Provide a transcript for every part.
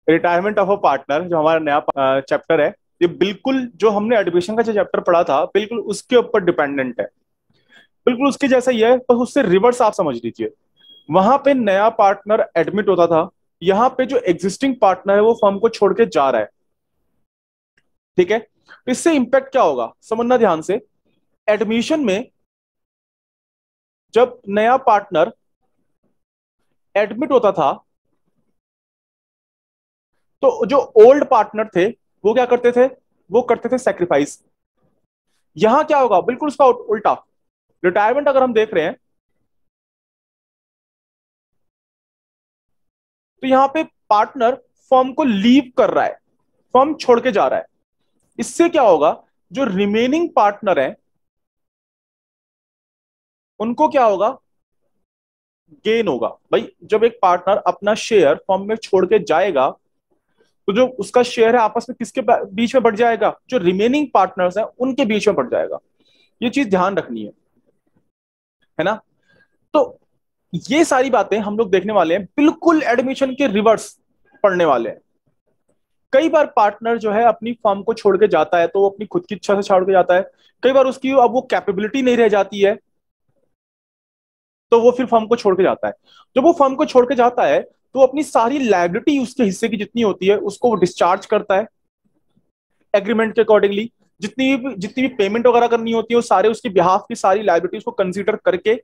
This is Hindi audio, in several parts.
रिटायरमेंट ऑफ अ पार्टनर जो हमारा नया चैप्टर है, ये बिल्कुल जो हमने एडमिशन का जो चैप्टर पढ़ा था बिल्कुल उसके ऊपर डिपेंडेंट है। बिल्कुल उसके जैसा ही है, बस उससे रिवर्स आप समझ लीजिए। वहां पे नया पार्टनर एडमिट होता था, यहाँ पे जो एग्जिस्टिंग पार्टनर है वो फर्म को छोड़ के जा रहा है। ठीक है, तो इससे इंपैक्ट क्या होगा समझना ध्यान से। एडमिशन में जब नया पार्टनर एडमिट होता था, तो जो ओल्ड पार्टनर थे वो क्या करते थे, वो करते थे सेक्रीफाइस। यहां क्या होगा, बिल्कुल उसका उल्टा। रिटायरमेंट अगर हम देख रहे हैं, तो यहां पे पार्टनर फर्म को लीव कर रहा है, फर्म छोड़ के जा रहा है। इससे क्या होगा, जो रिमेनिंग पार्टनर है उनको क्या होगा, गेन होगा। भाई जब एक पार्टनर अपना शेयर फर्म में छोड़ के जाएगा, तो जो उसका शेयर है आपस में किसके बीच में बढ़ जाएगा, जो रिमेनिंग पार्टनर्स हैं उनके बीच में बढ़ जाएगा। ये चीज ध्यान रखनी है ना। तो ये सारी बातें हम लोग देखने वाले हैं, बिल्कुल एडमिशन के रिवर्स पढ़ने वाले हैं। कई बार पार्टनर जो है अपनी फर्म को छोड़ के जाता है तो वो अपनी खुद की इच्छा से छोड़ के जाता है। कई बार उसकी अब वो कैपेबिलिटी नहीं रह जाती है, तो वो फिर फर्म को छोड़ के जाता है। जब वो फर्म को छोड़ के जाता है तो वो अपनी सारी लायबिलिटी उसके हिस्से की जितनी होती है उसको वो डिस्चार्ज करता है एग्रीमेंट के अकॉर्डिंगली। जितनी भी पेमेंट वगैरह करनी होती है वो सारे उसकी बिहाफ की सारी लायबिलिटीज को कंसीडर करके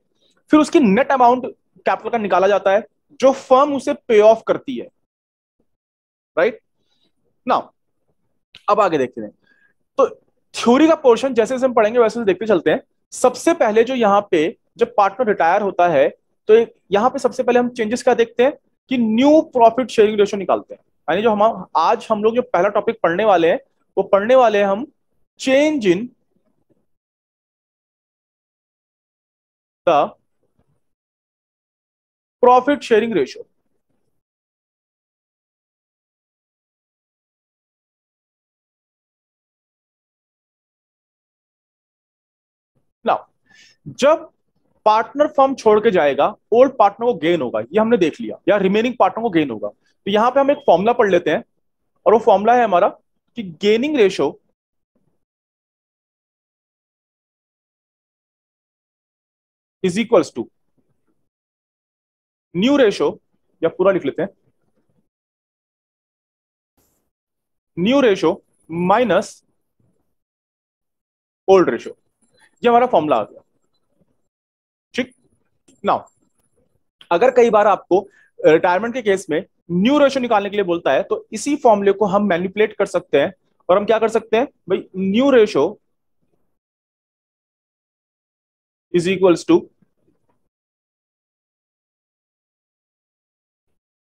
फिर उसकी नेट अमाउंट कैपिटल का निकाला जाता है, जो फर्म उसे पे ऑफ करती है। राइट ना। अब आगे देखते हैं। तो थ्योरी का पोर्शन जैसे जैसे हम पढ़ेंगे वैसे वैसे देखते चलते हैं। सबसे पहले जो यहाँ पे जब पार्टनर रिटायर होता है, तो यहाँ पे सबसे पहले हम चेंजेस क्या देखते हैं कि न्यू प्रॉफिट शेयरिंग रेशो निकालते हैं। यानी जो हम आज हम लोग जो पहला टॉपिक पढ़ने वाले हैं, वो पढ़ने वाले हैं हम change in the profit sharing ratio. ना, जब पार्टनर फर्म छोड़ के जाएगा, ओल्ड पार्टनर को गेन होगा, ये हमने देख लिया, या रिमेनिंग पार्टनर को गेन होगा। तो यहां पे हम एक फॉर्मूला पढ़ लेते हैं, और वो फॉर्मूला है हमारा कि gaining ratio is equals to new ratio, या पूरा लिख लेते हैं, new ratio minus old ratio. ये हमारा फॉर्मूला आ गया। ठीक। नाउ अगर कई बार आपको रिटायरमेंट के केस में न्यू रेशो निकालने के लिए बोलता है, तो इसी फॉर्मूले को हम मैनिपुलेट कर सकते हैं। और हम क्या कर सकते हैं भाई, new ratio is equals to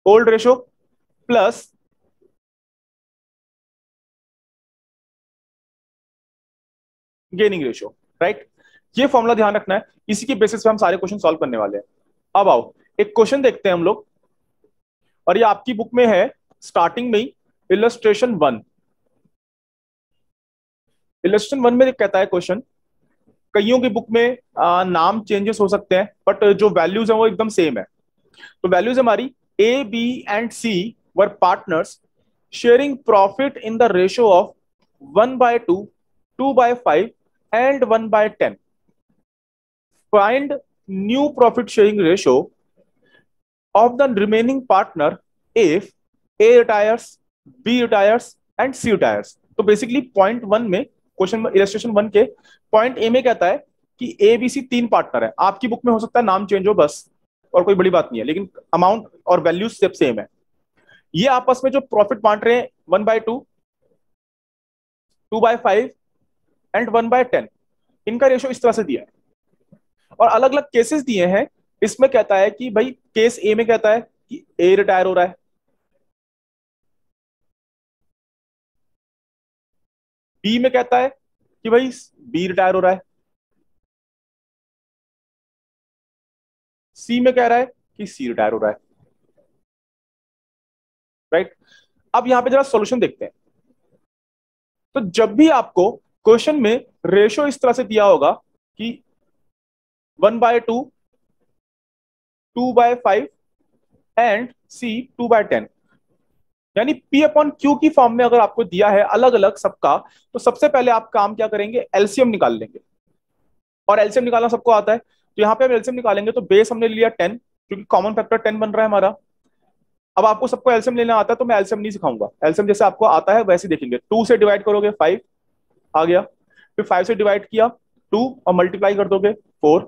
old ratio plus gaining ratio. Right. ये फॉर्मूला ध्यान रखना है, इसी के बेसिस पे हम सारे क्वेश्चन सॉल्व करने वाले हैं। अब आओ एक क्वेश्चन देखते हैं हम लोग, और ये आपकी बुक में है स्टार्टिंग में ही, इलस्ट्रेशन वन। इलस्ट्रेशन वन में कहता है क्वेश्चन, कईयों की बुक में नाम चेंजेस हो सकते हैं बट जो वैल्यूज है वो एकदम सेम है। तो वैल्यूज हमारी A B and C were partners sharing profit in the ratio of 1/2, 2/5 and 1/10। Find new profit sharing ratio of the remaining partner if A retires, B retires and C retires। तो बेसिकली पॉइंट वन में, क्वेश्चन इलस्ट्रेशन वन के पॉइंट ए में कहता है कि ए बी सी तीन पार्टनर है। आपकी बुक में हो सकता है नाम चेंज हो बस, और कोई बड़ी बात नहीं है, लेकिन अमाउंट और वैल्यूज सब सेम है। ये आपस में जो प्रॉफिट बांट रहे हैं 1/2, 2/5 एंड 1/10, इनका रेशो इस तरह से दिया है। और अलग अलग केसेस दिए हैं। इसमें कहता है कि भाई केस ए में कहता है कि ए रिटायर हो रहा है, बी में कहता है कि भाई बी रिटायर हो रहा है, सी में कह रहा है कि सी रिटायर हो रहा है। राइट। अब यहां पे जरा सॉल्यूशन देखते हैं। तो जब भी आपको क्वेश्चन में रेशो इस तरह से दिया होगा कि 1/2, 2/5 एंड सी 2/10, यानी पी अपॉन क्यू की फॉर्म में अगर आपको दिया है अलग अलग सबका, तो सबसे पहले आप काम क्या करेंगे, एलसीएम निकाल लेंगे। और एलसीएम निकालना सबको आता है, तो यहाँ पे हम एलसीएम निकालेंगे। तो बेस हमने लिया 10, क्योंकि कॉमन फैक्टर 10 बन रहा है हमारा। अब आपको सबको एलसीएम लेना आता है, तो मैं एलसीएम नहीं सिखाऊंगा, एलसीएम जैसे आपको आता है वैसे ही देखेंगे। 2 से डिवाइड करोगे 5 आ गया, फिर 5 से डिवाइड किया 2 और मल्टीप्लाई कर दोगे 4,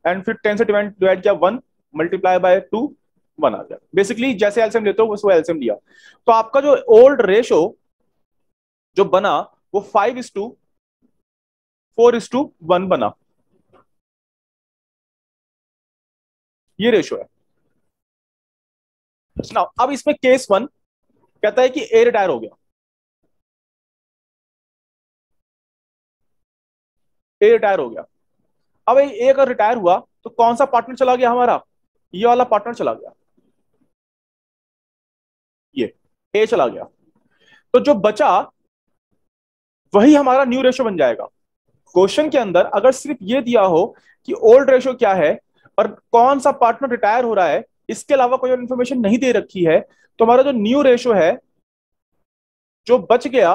एंड फिर 10 से डिवाइड डिवाइड किया 1 मल्टीप्लाई बाय 2 1 आ गया। बेसिकली जैसे एलसीएम लेते हो वो एलसीएम लिया। तो आपका जो ओल्ड रेशो जो बना वो 5:4:1 बना, ये रेशो है। सुनाओ, अब इसमें केस 1 कहता है कि ए रिटायर हो गया, ए रिटायर हो गया। अब ए अगर रिटायर हुआ तो कौन सा पार्टनर चला गया हमारा, ये वाला पार्टनर चला गया, ये ए चला गया। तो जो बचा वही हमारा न्यू रेशो बन जाएगा। क्वेश्चन के अंदर अगर सिर्फ ये दिया हो कि ओल्ड रेशो क्या है और कौन सा पार्टनर रिटायर हो रहा है, इसके अलावा कोई और इन्फॉर्मेशन नहीं दे रखी है, तो हमारा जो न्यू रेशो है जो बच गया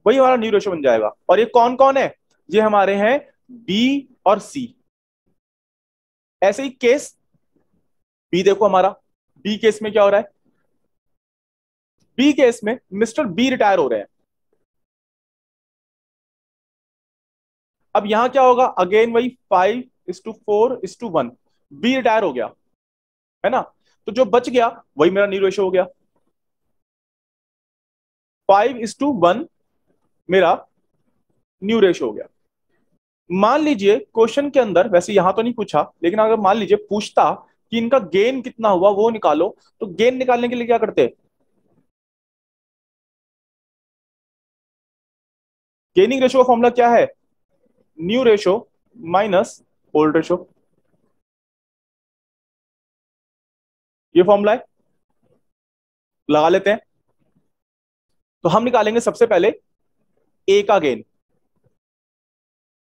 वही हमारा न्यू रेशो बन जाएगा। और ये कौन कौन है, ये हमारे हैं बी और सी। ऐसे ही केस बी देखो, हमारा बी केस में क्या हो रहा है, बी केस में मिस्टर बी रिटायर हो रहे हैं। अब यहां क्या होगा, अगेन वही 5:4:1, बी रिटायर हो गया है ना। तो जो बच गया वही मेरा न्यू रेशो हो गया, 5:1 मेरा न्यू रेशो हो गया। मान लीजिए क्वेश्चन के अंदर, वैसे यहां तो नहीं पूछा, लेकिन अगर मान लीजिए पूछता कि इनका गेन कितना हुआ वो निकालो, तो गेन निकालने के लिए क्या करते, गेनिंग रेशो का फॉर्मूला क्या है, new ratio minus old ratio, ये फॉर्मूला है, लगा लेते हैं। तो हम निकालेंगे सबसे पहले ए का गेन,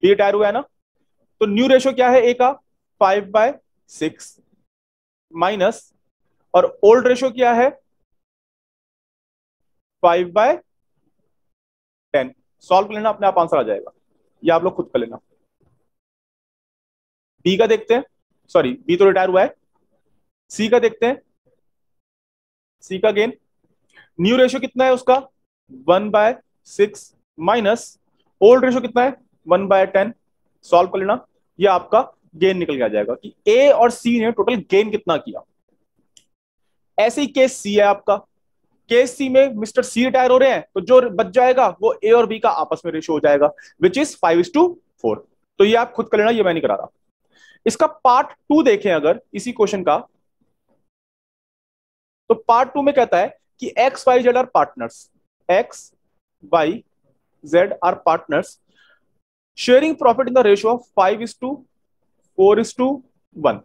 बी रिटायर हुआ है ना, तो न्यू रेशो क्या है ए का, 5/6 माइनस, और ओल्ड रेशो क्या है 5/10। सॉल्व कर लेना, अपने आप आंसर आ जाएगा, ये आप लोग खुद कर लेना। बी का देखते हैं, सॉरी बी तो रिटायर हुआ है, सी का देखते हैं। सी का गेन, न्यू रेशो कितना है उसका 1/6 माइनस ओल्ड रेशो कितना है 1/10। सॉल्व कर लेना, ये आपका गेन निकल के आ जाएगा कि ए और सी ने टोटल गेन कितना किया। ऐसे ही केस सी है आपका, केस सी में मिस्टर सी रिटायर हो रहे हैं, तो जो बच जाएगा वो ए और बी का आपस में रेशो हो जाएगा, विच इज 5:4। तो ये आप खुद कर लेना, ये मैं नहीं करा रहा। इसका पार्ट 2 देखें अगर इसी क्वेश्चन का, तो पार्ट 2 में कहता है कि X Y Z are partners, X Y Z are partners sharing profit in the ratio of 5:4:1।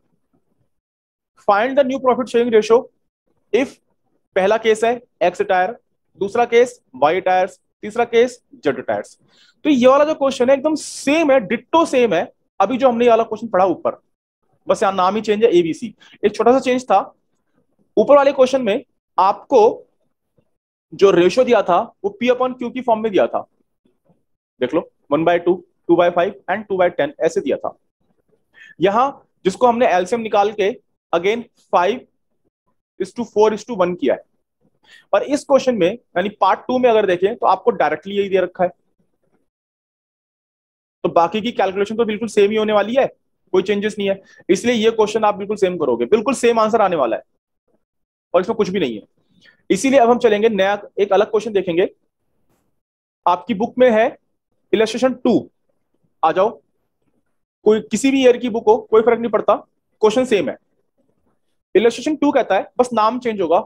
Find the new profit sharing ratio if, पहला केस है एक्स रिटायर, दूसरा केस वाई रिटायर्स, तीसरा केस जेड रिटायर्स। तो ये वाला जो क्वेश्चन है एकदम सेम है, डिट्टो सेम है अभी जो हमने ये वाला क्वेश्चन पढ़ा ऊपर, बस यहाँ नाम ही चेंज है एबीसी। एक छोटा सा चेंज था, ऊपर वाले क्वेश्चन में आपको जो रेशियो दिया था वो पी अपॉन क्यू की फॉर्म में दिया था, देख लो 1/2, 2/5 एंड 2/10 ऐसे दिया था। यहां जिसको हमने एलसीएम निकाल के अगेन 5:4:1 किया है। और इस क्वेश्चन में यानी पार्ट 2 में अगर देखें तो आपको डायरेक्टली यही दे रखा है, तो बाकी की कैलकुलेशन तो बिल्कुल सेम ही होने वाली है, कोई चेंजेस नहीं है। इसलिए ये क्वेश्चन आप बिल्कुल सेम करोगे, बिल्कुल सेम आंसर आने वाला है और इसमें कुछ भी नहीं है। इसीलिए अब हम चलेंगे नया एक अलग क्वेश्चन देखेंगे। आपकी बुक में है इलस्ट्रेशन 2, आ जाओ, कोई किसी भी ईयर की बुक हो कोई फर्क नहीं पड़ता, क्वेश्चन सेम है। इलस्ट्रेशन 2 कहता है, बस नाम चेंज होगा,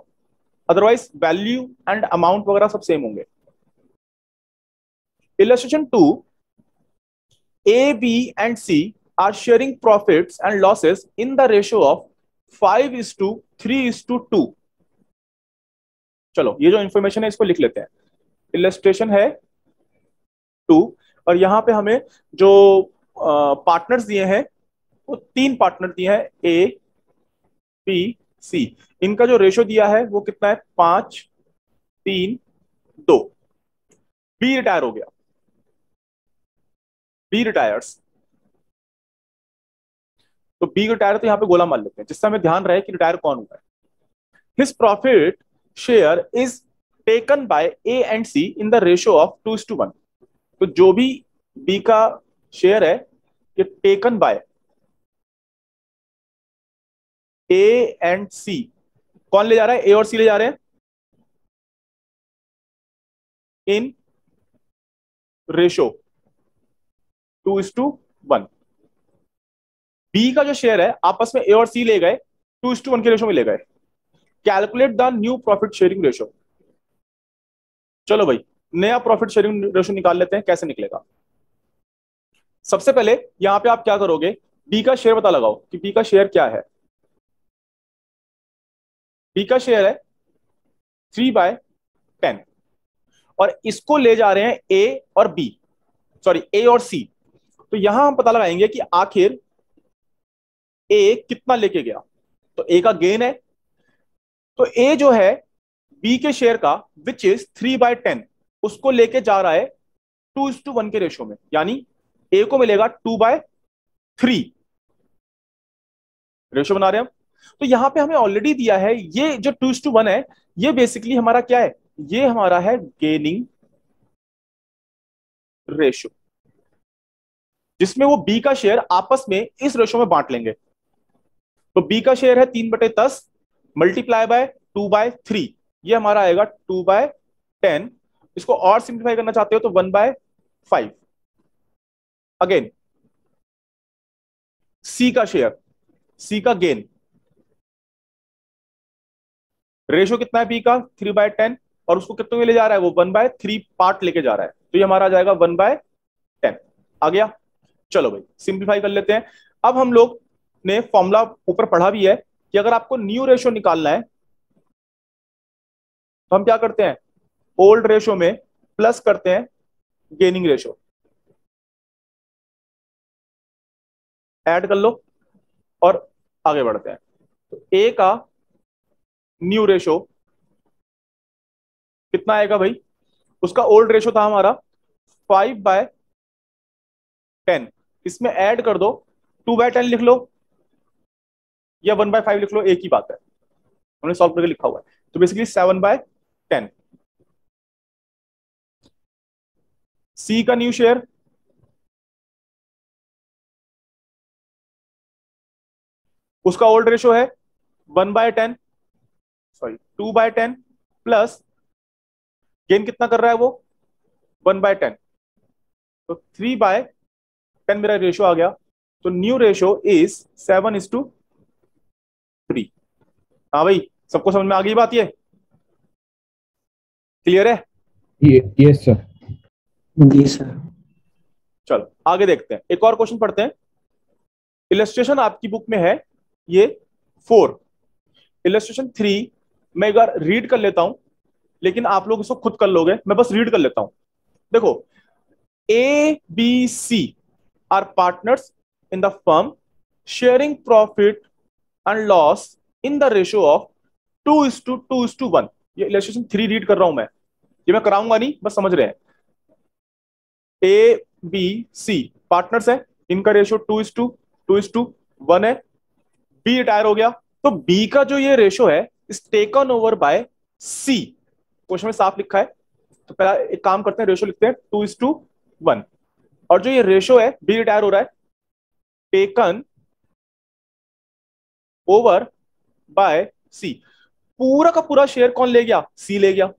अदरवाइज वैल्यू एंड अमाउंट वगैरह सब सेम होंगे। Illustration 2, A, B, and C are sharing profits and losses in the ratio of 5:3:2। चलो ये जो इंफॉर्मेशन है इसको लिख लेते हैं। इलस्ट्रेशन है 2, और यहां पे हमें जो पार्टनर्स दिए हैं वो 3 पार्टनर दिए हैं, ए बी सी, इनका जो रेशो दिया है वो कितना है, 5-3-2। बी रिटायर हो गया, बी रिटायर्स, तो बी रिटायर तो यहाँ पे गोला मार लेते हैं जिससे हमें ध्यान रहे कि रिटायर कौन हुआ है। His profit share is taken by A and C in the ratio of 2:1। तो जो भी बी का शेयर है ये taken by A and C, कौन ले जा रहा है, ए और सी ले जा रहे हैं इन रेशो 2:1। बी का जो शेयर है आपस में ए और सी ले गए, 2:1 के रेशो में ले गए। Calculate the new profit sharing ratio. चलो भाई, नया प्रॉफिट शेयरिंग रेशो निकाल लेते हैं, कैसे निकलेगा। सबसे पहले यहां पे आप क्या करोगे, बी का शेयर पता लगाओ कि बी का शेयर क्या है। बी का शेयर है 3/10 और इसको ले जा रहे हैं ए और बी, सॉरी ए और सी। तो यहां हम पता लगाएंगे कि आखिर ए कितना लेके गया। तो ए का गेन है, तो ए जो है बी के शेयर का विच इज 3/10 उसको लेके जा रहा है 2:1 के रेशो में, यानी ए को मिलेगा 2/3 रेशो बना रहे हैं हम। तो यहां पे हमें ऑलरेडी दिया है ये जो 2:1 है, ये बेसिकली हमारा क्या है, ये हमारा है गेनिंग रेशो, जिसमें वो बी का शेयर आपस में इस रेशो में बांट लेंगे। तो बी का शेयर है 3/10 मल्टीप्लाई बाय 2/3, ये हमारा आएगा 2/10। इसको और सिंप्लीफाई करना चाहते हो तो 1/5। अगेन सी का शेयर, सी का गेन, रेशो कितना है बी का 3/10 और उसको कितने में ले जा रहा है, वो 1/3 पार्ट लेके जा रहा है, तो ये हमारा आ जाएगा 1/10। आ गया। चलो भाई सिंप्लीफाई कर लेते हैं। अब हम लोग ने फॉर्मूला ऊपर पढ़ा भी है कि अगर आपको न्यू रेशो निकालना है तो हम क्या करते हैं, ओल्ड रेशो में प्लस करते हैं गेनिंग रेशो, ऐड कर लो और आगे बढ़ते हैं। तो ए का न्यू रेशो कितना आएगा भाई, उसका ओल्ड रेशो था हमारा 5/10, इसमें ऐड कर दो 2/10 लिख लो या 1/5 लिख लो, एक ही बात है, हमने सॉल्व करके लिखा हुआ है। तो बेसिकली 7/10। सी का न्यू शेयर उसका ओल्ड रेशो है 1/10, सॉरी 2/10 प्लस गेन कितना कर रहा है वो 1/10, तो 3/10 मेरा रेशो आ गया। तो न्यू रेशो इज 7:3। हाँ भाई, सबको समझ में आ गई बात, ये क्लियर है। Yes sir. जी सर। चलो आगे देखते हैं, एक और क्वेश्चन पढ़ते हैं। इलस्ट्रेशन आपकी बुक में है ये 4, इलस्ट्रेशन 3 मैं एक बार रीड कर लेता हूं, लेकिन आप लोग इसको खुद कर लोगे, मैं बस रीड कर लेता हूं। देखो, A B C are partners in the firm sharing profit and loss in the ratio of 2:2:1। ये इलस्ट्रेशन 3 रीड कर रहा हूं मैं, ये मैं कराऊंगा नहीं, बस समझ रहे हैं। ए बी सी पार्टनर्स है, इनका रेशियो 2:2:1 है। बी रिटायर हो गया, तो बी का जो ये रेशो है is taken over by C, question में साफ लिखा है। तो पहला एक काम करते हैं, रेशो लिखते हैं 2:1, और जो ये रेशो है बी रिटायर हो रहा है, टेकन ओवर बाय सी। पूरा का पूरा शेयर कौन ले गया, सी ले गया।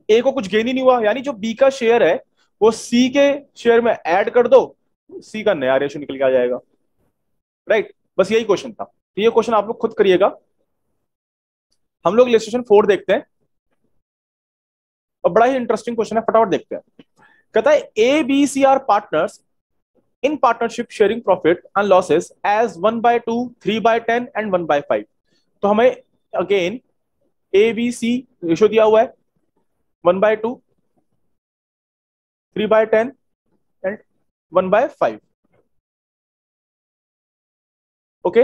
ए को कुछ गेन ही नहीं हुआ, यानी जो बी का शेयर है वो सी के शेयर में ऐड कर दो, सी का नया रेशो निकल के आ जाएगा। राइट, बस यही क्वेश्चन था। तो ये क्वेश्चन आप लोग खुद करिएगा। हम लोग इलस्ट्रेशन 4 देखते हैं, और बड़ा ही इंटरेस्टिंग क्वेश्चन है, फटाफट देखते हैं। कहता है A B C are partners in partnership sharing profit and losses as 1/2, 3/10 and 1/5। तो हमें again A B C ratio दिया हुआ है 1/2, 3/10 and 1/5। Okay,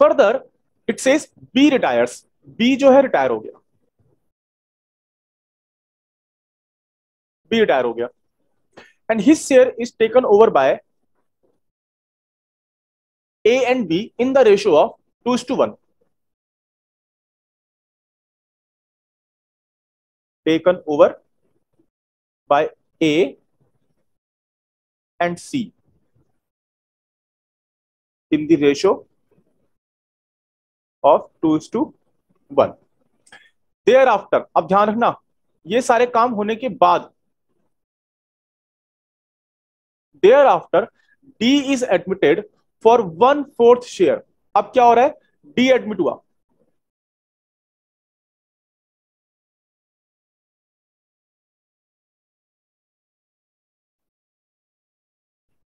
further it says B retires, B जो है रिटायर हो गया, बी रिटायर हो गया, and his share is taken over by A and B in the ratio of 2:1, taken over by A and C in the ratio of 2:1। Thereafter, अब ध्यान रखना, ये सारे काम होने के बाद, thereafter D is admitted for 1/4 share. अब क्या हो रहा है, डी एडमिट हुआ,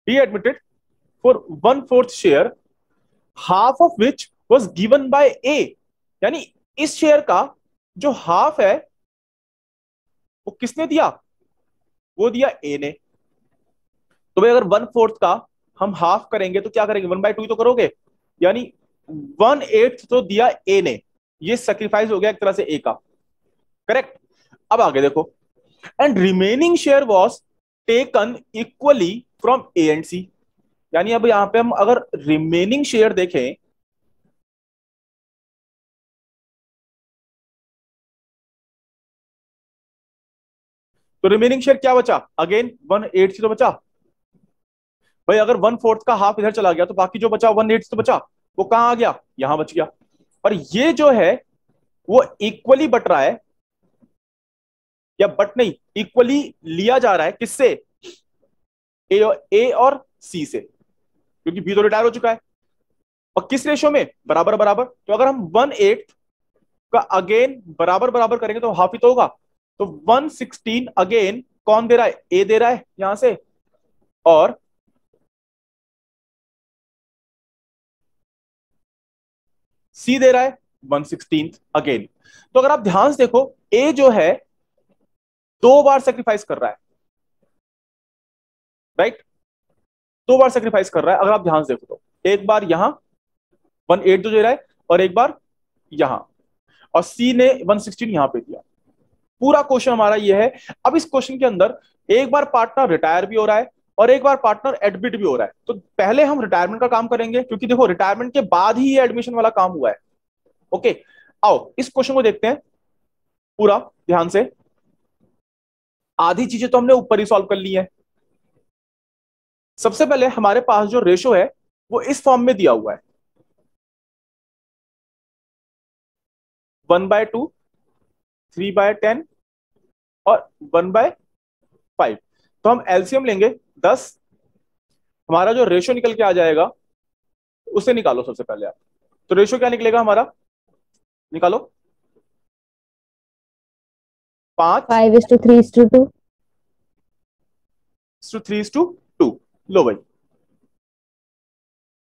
D admitted for 1/4 share, half of which was given by A, यानी इस शेयर का जो हाफ है वो किसने दिया, वो दिया ए ने। तो भाई अगर 1/4 का हम हाफ करेंगे तो क्या करेंगे, 1/2 तो करोगे, यानी 1/8 तो दिया ए ने, ये सेक्रीफाइस हो गया एक तरह से ए का, करेक्ट। अब आगे देखो, and remaining share was taken equally from A and C, यानी अब यहां पे हम अगर रिमेनिंग शेयर देखें, तो रिमेनिंग शेयर क्या बचा, अगेन 1/8 तो बचा भाई, अगर 1/4 का हाफ इधर चला गया तो बाकी जो बचा 1/8 तो बचा, वो कहां आ गया, यहां बच गया। और ये जो है वो इक्वली बट रहा है, या बट नहीं, इक्वली लिया जा रहा है किससे, ए और सी से, क्योंकि बी तो रिटायर हो चुका है। और किस रेशियो में, बराबर बराबर, तो अगर हम 1/8 का अगेन बराबर बराबर करेंगे तो हाफ ही तो होगा, तो 1/16 अगेन कौन दे रहा है, ए दे रहा है यहां से, और सी दे रहा है 1/16 अगेन। तो अगर आप ध्यान से देखो, ए जो है 2 बार सेक्रीफाइस कर रहा है, राइट, 2 बार सेक्रीफाइस कर रहा है, अगर आप ध्यान से देखो तो एक बार यहां 1/8 जो दे रहा है, और एक बार यहां, और सी ने 1/16 यहां पे दिया। पूरा क्वेश्चन हमारा ये है। अब इस क्वेश्चन के अंदर एक बार पार्टनर रिटायर भी हो रहा है और एक बार पार्टनर एडमिट भी हो रहा है, तो पहले हम रिटायरमेंट का काम करेंगे, क्योंकि देखो रिटायरमेंट के बाद ही ये एडमिशन वाला काम हुआ है। ओके, आओ इस क्वेश्चन को देखते हैं पूरा ध्यान से। आधी चीजें तो हमने ऊपर ही सॉल्व कर ली है। सबसे पहले हमारे पास जो रेशो है वो इस फॉर्म में दिया हुआ है, 1/2, 3/10 और 1/5। तो हम एलसीएम लेंगे 10, हमारा जो रेशो निकल के आ जाएगा उसे निकालो सबसे पहले आप। तो रेशो क्या निकलेगा हमारा, निकालो, 5 5:3:2। 3:2। लो भाई,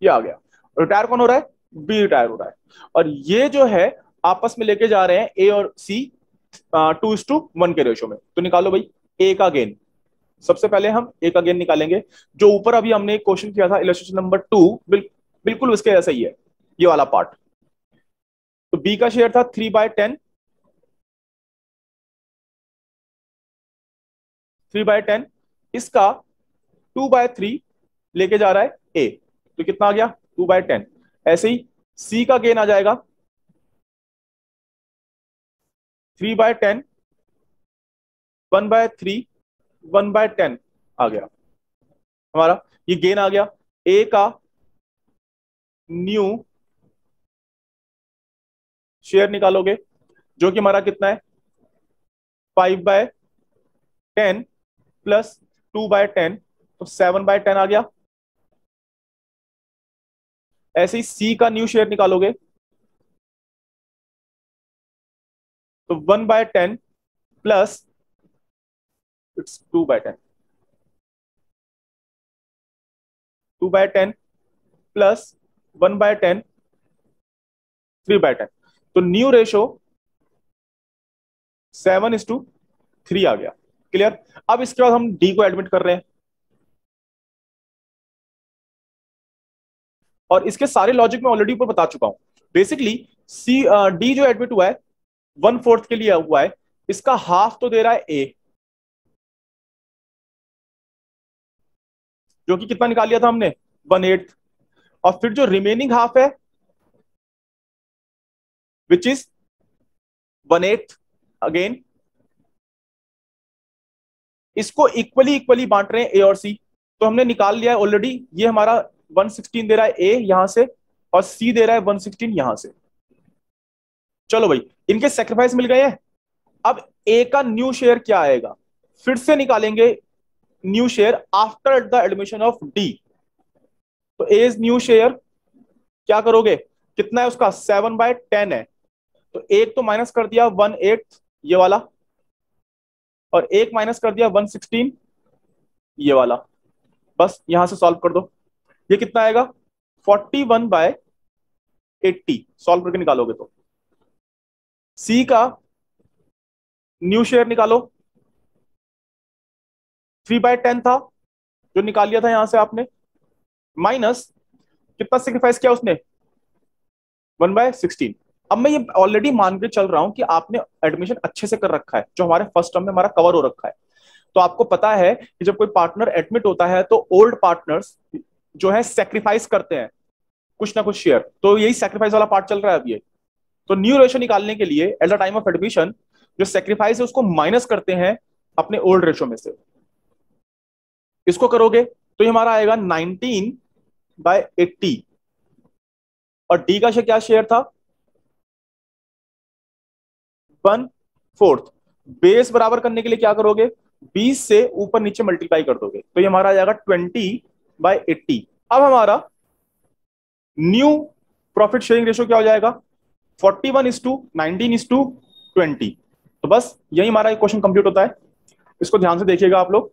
ये आ गया। रिटायर कौन हो रहा है, बी रिटायर हो रहा है, और ये जो है आपस में लेके जा रहे हैं ए और सी 2:1 के रेशो में। तो निकालो भाई ए का गेन, सबसे पहले हम ए का गेन निकालेंगे। जो ऊपर अभी हमने एक क्वेश्चन किया था इलस्ट्रेशन नंबर 2, बिल्कुल उसके ऐसा ही है ये वाला पार्ट। तो बी का शेयर था 3/10, 3/10, इसका 2/3 लेके जा रहा है ए, तो कितना आ गया 2/10। ऐसे ही सी का गेन आ जाएगा 3/10, 1/3, 1/10 आ गया हमारा, ये गेन आ गया। ए का न्यू शेयर निकालोगे जो कि हमारा कितना है 5/10 प्लस 2/10, तो 7/10 आ गया। ऐसे ही सी का न्यू शेयर निकालोगे तो 1/10 प्लस इट्स 2/10, 2/10 प्लस 1/10, 3/10। तो न्यू रेशो 7:3 आ गया। क्लियर। अब इसके बाद हम डी को एडमिट कर रहे हैं, और इसके सारे लॉजिक में ऑलरेडी ऊपर बता चुका हूं। बेसिकली सी डी जो एडमिट हुआ है 1/4 के लिए हुआ है, इसका हाफ तो दे रहा है ए, जो कि कितना निकाल लिया था हमने 1/8, और फिर जो रिमेनिंग हाफ है विच इज 1/8 अगेन, इसको इक्वली इक्वली बांट रहे हैं ए और सी। तो हमने निकाल लिया है ऑलरेडी, ये हमारा 116 दे रहा है ए यहां से, और सी दे रहा है 116 यहां से। चलो भाई, इनके सेक्रीफाइस मिल गए हैं। अब ए का न्यू शेयर क्या आएगा, फिर से निकालेंगे new share after the admission of D. तो एज न्यू शेयर क्या करोगे, कितना है उसका 7/10 है, तो एक तो माइनस कर दिया 1/8 ये वाला, और एक माइनस कर दिया 116 ये वाला, बस यहां से सॉल्व कर दो। ये कितना आएगा 41/80, सॉल्व करके निकालोगे तो। सी का न्यू शेयर निकालो, 3/10 था जो निकाल लिया था यहां से आपने, माइनस कितना सेक्रीफाइस किया उसने 1/16। अब मैं ये ऑलरेडी मान के चल रहा हूं कि आपने एडमिशन अच्छे से कर रखा है, जो हमारे फर्स्ट टर्म में हमारा कवर हो रखा है। तो आपको पता है कि जब कोई पार्टनर एडमिट होता है तो ओल्ड पार्टनर्स जो है सेक्रीफाइस करते हैं कुछ ना कुछ शेयर, तो यही सेक्रीफाइस वाला पार्ट चल रहा है अब ये। तो न्यू रेशो निकालने के लिए at the time of admission जो सेक्रीफाइस है उसको माइनस करते हैं अपने ओल्ड रेशो में से। इसको करोगे तो ये हमारा आएगा 19/80, और डी का क्या शेयर था 1/4। बेस बराबर करने के लिए क्या करोगे, 20 से ऊपर नीचे मल्टीप्लाई कर दोगे, तो ये हमारा आ जाएगा 20/80। अब हमारा न्यू प्रॉफिट शेयरिंग रेशो क्या हो जाएगा 41:19:20। तो बस यही हमारा एक क्वेश्चन कंप्लीट होता है। इसको ध्यान से देखिएगा आप लोग।